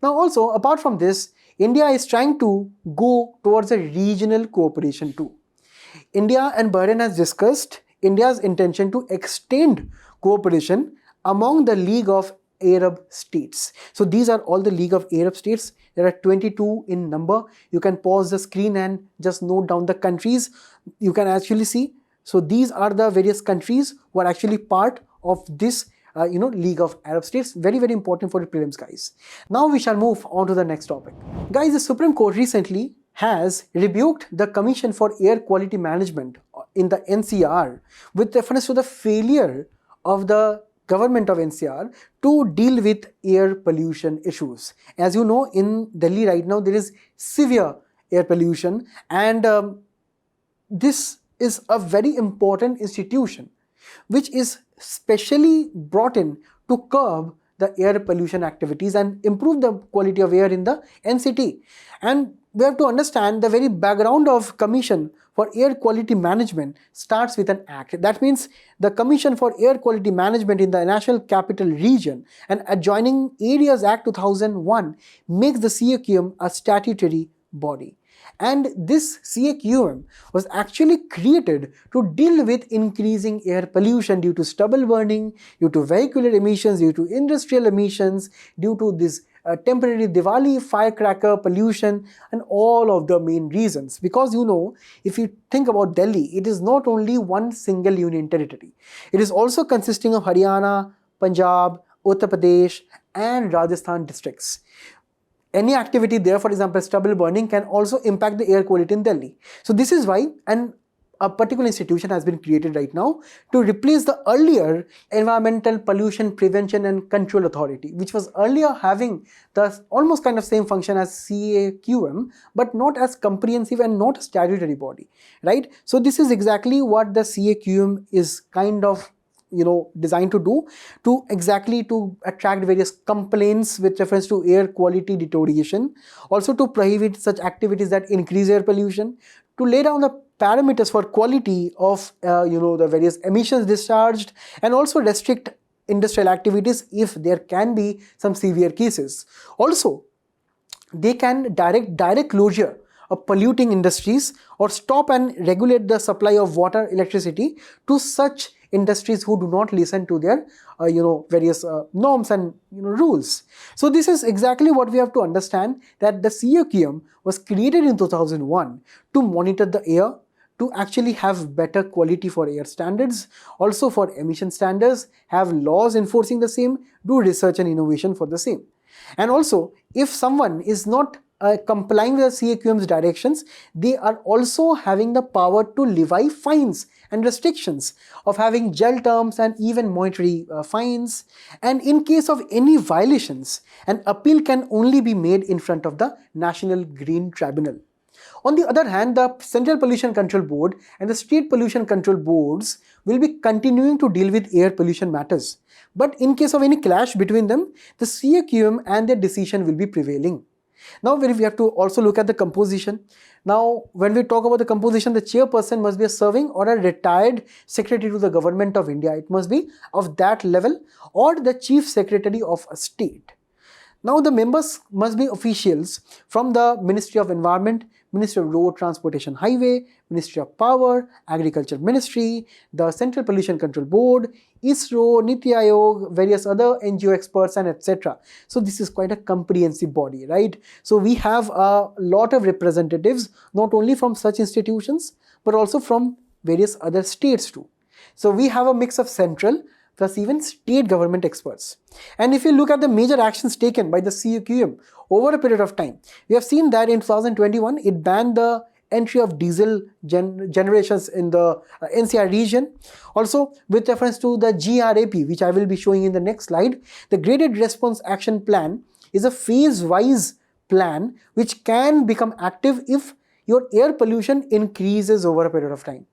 Now also, apart from this, India is trying to go towards a regional cooperation too. India and Bahrain has discussed India's intention to extend cooperation among the League of Arab States. So these are all the League of Arab States. There are 22 in number. You can pause the screen and just note down the countries. You can actually see. So these are the various countries who are actually part of this League of Arab States. Very, very important for the prelims, guys. Now we shall move on to the next topic. Guys, the Supreme Court recently has rebuked the Commission for Air Quality Management in the NCR with reference to the failure of the government of NCR to deal with air pollution issues. As you know, in Delhi right now there is severe air pollution, and this is a very important institution which is specially brought in to curb the air pollution activities and improve the quality of air in the NCT. And we have to understand the very background of Commission for Air Quality Management starts with an act. That means the Commission for Air Quality Management in the National Capital Region and Adjoining Areas Act 2001 makes the CAQM a statutory body. And this CAQM was actually created to deal with increasing air pollution due to stubble burning, due to vehicular emissions, due to industrial emissions, due to this temporary Diwali firecracker pollution, and all of the main reasons. Because if you think about Delhi, it is not only one single union territory. It is also consisting of Haryana, Punjab, Uttar Pradesh and Rajasthan districts. Any activity there, for example, stubble burning, can also impact the air quality in Delhi. So this is why a particular institution has been created right now to replace the earlier Environmental Pollution Prevention and Control Authority, which was earlier having the almost kind of same function as CAQM, but not as comprehensive and not a statutory body, right? So this is exactly what the CAQM is kind of designed to do, to attract various complaints with reference to air quality deterioration, also to prohibit such activities that increase air pollution, to lay down the parameters for quality of the various emissions discharged, and also restrict industrial activities if there can be some severe cases. Also, they can direct closure polluting industries, or stop and regulate the supply of water, electricity to such industries who do not listen to their various norms and rules. So this is exactly what we have to understand, that the CAQM was created in 2001 to monitor the air, to actually have better quality for air standards, also for emission standards, have laws enforcing the same, do research and innovation for the same. And also, if someone is not complying with the CAQM's directions, they are also having the power to levy fines and restrictions of having jail terms and even monetary fines. And in case of any violations, an appeal can only be made in front of the National Green Tribunal. On the other hand, the Central Pollution Control Board and the State Pollution Control Boards will be continuing to deal with air pollution matters. But in case of any clash between them, the CAQM and their decision will be prevailing. Now we have to also look at the composition. Now when we talk about the composition, the chairperson must be a serving or a retired secretary to the Government of India. It must be of that level, or the chief secretary of a state. Now the members must be officials from the Ministry of Environment, Ministry of Road Transportation Highway, Ministry of Power, Agriculture Ministry, the Central Pollution Control Board, ISRO, Niti Aayog, various other NGO experts, and etc. So this is quite a comprehensive body, right? So we have a lot of representatives, not only from such institutions, but also from various other states too. So we have a mix of central plus even state government experts. And if you look at the major actions taken by the CAQM over a period of time, we have seen that in 2021, it banned the entry of diesel generations in the NCR region. Also, with reference to the GRAP, which I will be showing in the next slide, the Graded Response Action Plan is a phase-wise plan which can become active if your air pollution increases over a period of time.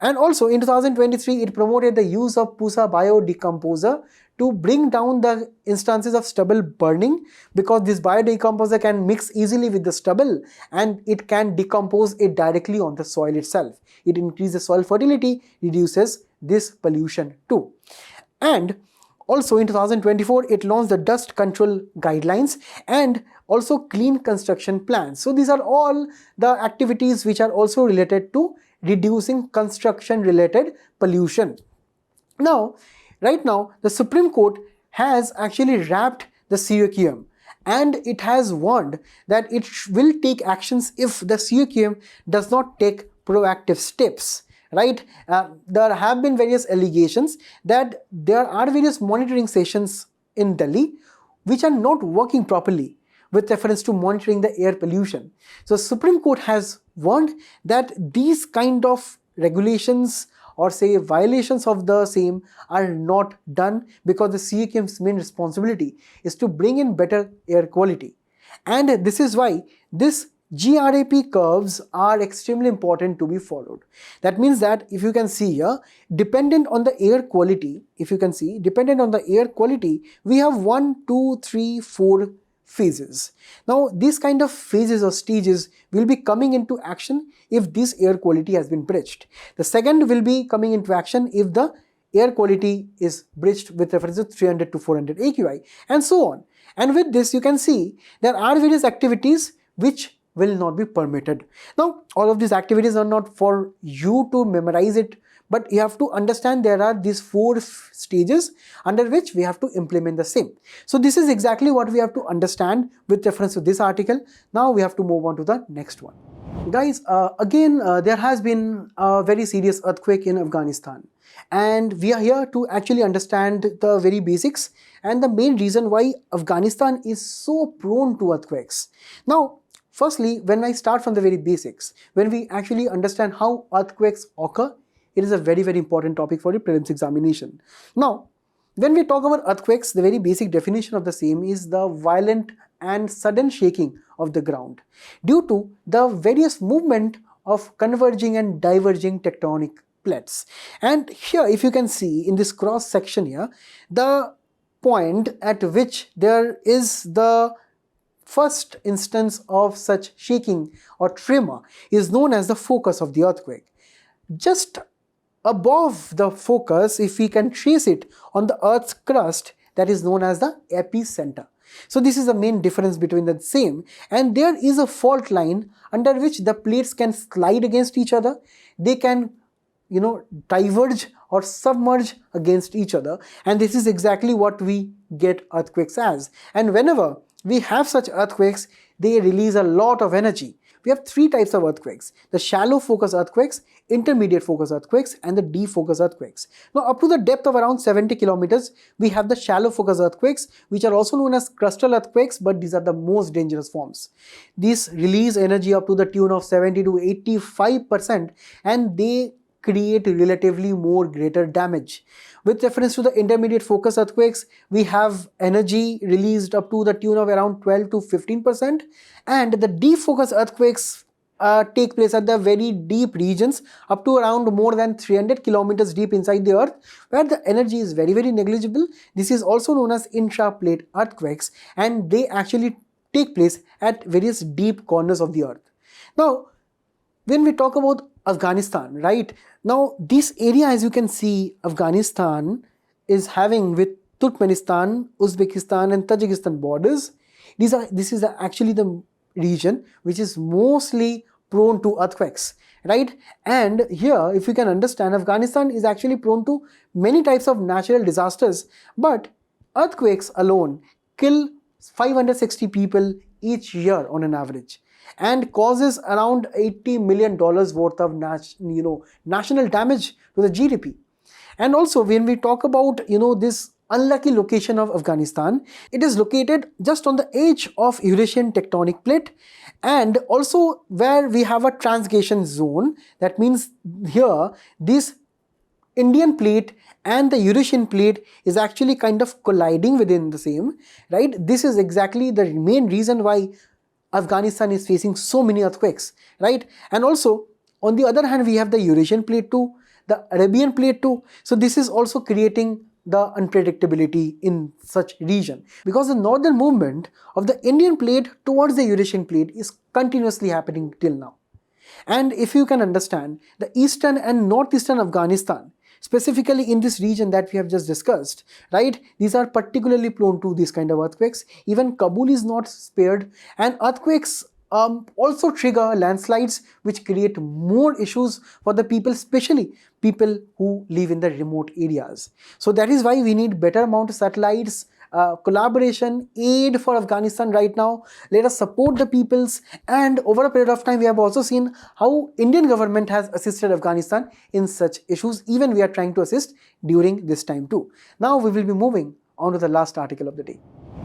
And also in 2023, it promoted the use of Pusa biodecomposer to bring down the instances of stubble burning, because this biodecomposer can mix easily with the stubble and it can decompose it directly on the soil itself. It increases soil fertility, reduces this pollution too. And also in 2024, it launched the dust control guidelines and also clean construction plans. So these are all the activities which are also related to reducing construction related pollution. Now, right now, the Supreme Court has actually wrapped the CAQM, and it has warned that it will take actions if the CAQM does not take proactive steps. Right? There have been various allegations that there are various monitoring stations in Delhi which are not working properly with reference to monitoring the air pollution. So Supreme Court has warned that these kind of regulations or say violations of the same are not done, because the CAQM's main responsibility is to bring in better air quality. And this is why this GRAP curves are extremely important to be followed. That means that if you can see here, dependent on the air quality, we have 1, 2, 3, 4 phases. Now these kind of phases or stages will be coming into action if this air quality has been breached. The second will be coming into action if the air quality is breached with reference to 300 to 400 AQI, and so on. And with this you can see there are various activities which will not be permitted. Now all of these activities are not for you to memorize it, but you have to understand there are these 4 stages under which we have to implement the same. So this is exactly what we have to understand with reference to this article. Now we have to move on to the next one. Guys, again there has been a very serious earthquake in Afghanistan, and we are here to actually understand the very basics and the main reason why Afghanistan is so prone to earthquakes. Now firstly, when I start from the very basics, when we actually understand how earthquakes occur, it is a very, very important topic for the prelims examination. Now, when we talk about earthquakes, the very basic definition of the same is the violent and sudden shaking of the ground due to the various movement of converging and diverging tectonic plates. And here, if you can see in this cross section here, the point at which there is the first instance of such shaking or tremor is known as the focus of the earthquake. Just above the focus, if we can trace it on the Earth's crust, that is known as the epicenter. So this is the main difference between the same, and there is a fault line under which the plates can slide against each other. They can diverge or submerge against each other, and this is exactly what we get earthquakes as. And whenever we have such earthquakes, they release a lot of energy. We have three types of earthquakes: the shallow focus earthquakes, intermediate focus earthquakes, and the deep focus earthquakes. Now, up to the depth of around 70 kilometers, we have the shallow focus earthquakes, which are also known as crustal earthquakes, but these are the most dangerous forms. These release energy up to the tune of 70 to 85%, and they create relatively more greater damage. With reference to the intermediate focus earthquakes, we have energy released up to the tune of around 12 to 15%, and the deep focus earthquakes take place at the very deep regions up to around more than 300 kilometers deep inside the earth, where the energy is very negligible. This is also known as intraplate earthquakes, and they actually take place at various deep corners of the earth. Now, when we talk about Afghanistan, right? Now, this area, as you can see, Afghanistan is having with Turkmenistan, Uzbekistan and Tajikistan borders. This is actually the region which is mostly prone to earthquakes, right? And here, if you can understand, Afghanistan is actually prone to many types of natural disasters, but earthquakes alone kill 560 people each year on an average, and causes around $80 million worth of national damage to the GDP. And also, when we talk about this unlucky location of Afghanistan, it is located just on the edge of Eurasian tectonic plate, and also where we have a transgression zone. That means here this Indian plate and the Eurasian plate is actually kind of colliding within the same, right? This is exactly the main reason why Afghanistan is facing so many earthquakes, right? And also, on the other hand, we have the Eurasian plate too, the Arabian plate too. So this is also creating the unpredictability in such region, because the northern movement of the Indian plate towards the Eurasian plate is continuously happening till now. And if you can understand, the eastern and northeastern Afghanistan, specifically in this region that we have just discussed, right, these are particularly prone to these kind of earthquakes. Even Kabul is not spared, and earthquakes also trigger landslides, which create more issues for the people, especially people who live in the remote areas. So that is why we need better amount of satellites, collaboration, aid for Afghanistan right now. Let us support the peoples, and over a period of time we have also seen how Indian government has assisted Afghanistan in such issues. Even we are trying to assist during this time too. Now we will be moving on to the last article of the day.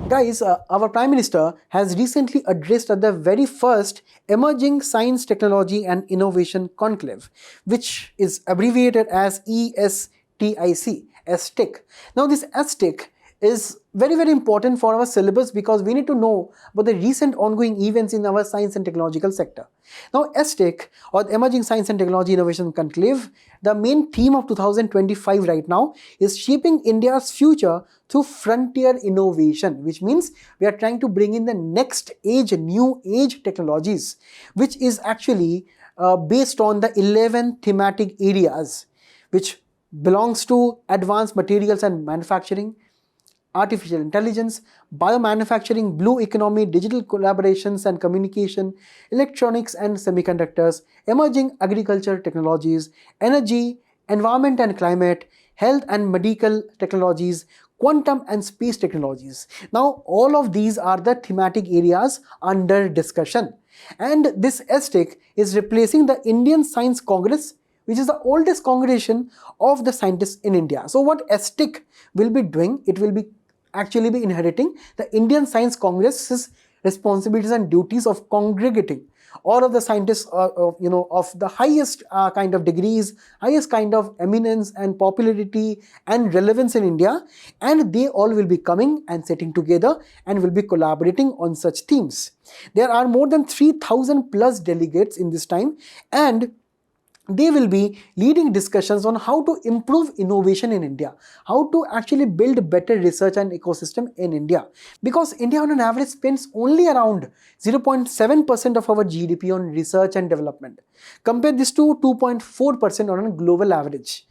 Guys, our Prime Minister has recently addressed at the very first Emerging Science, Technology and Innovation Conclave, which is abbreviated as ESTIC, ESTIC. Now this ESTIC is very important for our syllabus, because we need to know about the recent ongoing events in our science and technological sector. Now ESTIC, or the Emerging Science and Technology Innovation Conclave, the main theme of 2025 right now is shaping India's future through frontier innovation, which means we are trying to bring in the next age, new age technologies, which is actually based on the 11 thematic areas, which belongs to advanced materials and manufacturing, artificial intelligence, biomanufacturing, blue economy, digital collaborations and communication, electronics and semiconductors, emerging agriculture technologies, energy, environment and climate, health and medical technologies, quantum and space technologies. Now, all of these are the thematic areas under discussion. And this ESTIC is replacing the Indian Science Congress, which is the oldest congregation of the scientists in India. So what ESTIC will be doing, it will be actually be inheriting the Indian Science Congress's responsibilities and duties of congregating all of the scientists of the highest kind of degrees, highest kind of eminence and popularity and relevance in India, and they all will be coming and sitting together and will be collaborating on such themes. There are more than 3,000 plus delegates in this time, and they will be leading discussions on how to improve innovation in India, how to actually build better research and ecosystem in India. Because India on an average spends only around 0.7% of our GDP on research and development. Compare this to 2.4% on a global average,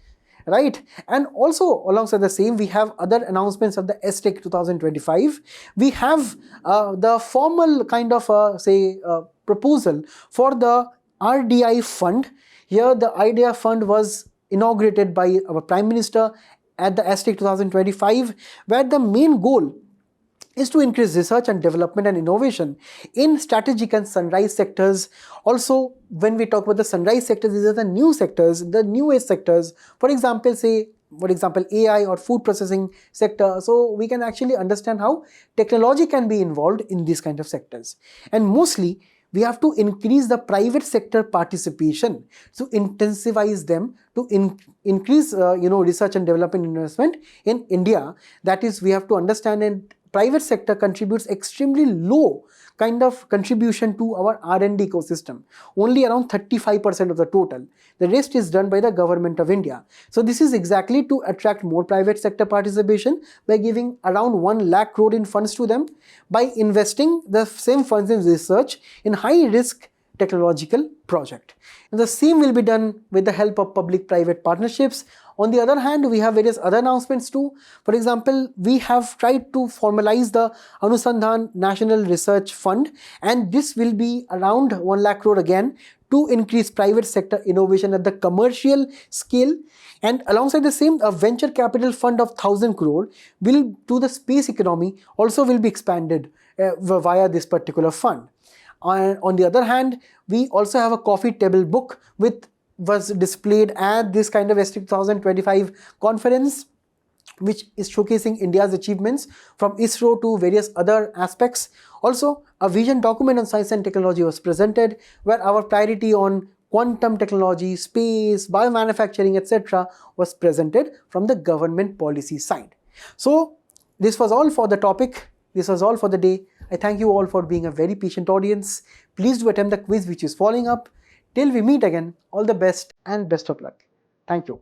right? And also alongside the same, we have other announcements of the ESTIC 2025. We have the formal kind of proposal for the RDI fund. Here the IDEA fund was inaugurated by our Prime Minister at the ESTIC 2025, where the main goal is to increase research and development and innovation in strategic and sunrise sectors. Also, when we talk about the sunrise sectors, these are the new sectors, the newest sectors. For example, AI or food processing sector. So we can actually understand how technology can be involved in these kind of sectors. And mostly, we have to increase the private sector participation, to intensivize them, to increase research and development investment in India. That is, we have to understand, and private sector contributes extremely low kind of contribution to our R&D ecosystem, only around 35% of the total. The rest is done by the government of India. So this is exactly to attract more private sector participation by giving around 1 lakh crore in funds to them, by investing the same funds in research in high risk technological project. And the same will be done with the help of public-private partnerships. On the other hand, we have various other announcements too. For example, we have tried to formalize the Anusandhan National Research Fund, and this will be around 1 lakh crore again to increase private sector innovation at the commercial scale. And alongside the same, a venture capital fund of 1,000 crore will to the space economy also will be expanded via this particular fund. On the other hand, we also have a coffee table book was displayed at this kind of ESTIC 2025 conference, which is showcasing India's achievements from ISRO to various other aspects. Also, a vision document on science and technology was presented, where our priority on quantum technology, space, biomanufacturing, etc. was presented from the government policy side. So, this was all for the topic. This was all for the day. I thank you all for being a very patient audience. Please do attempt the quiz which is following up. Till we meet again, all the best and best of luck. Thank you.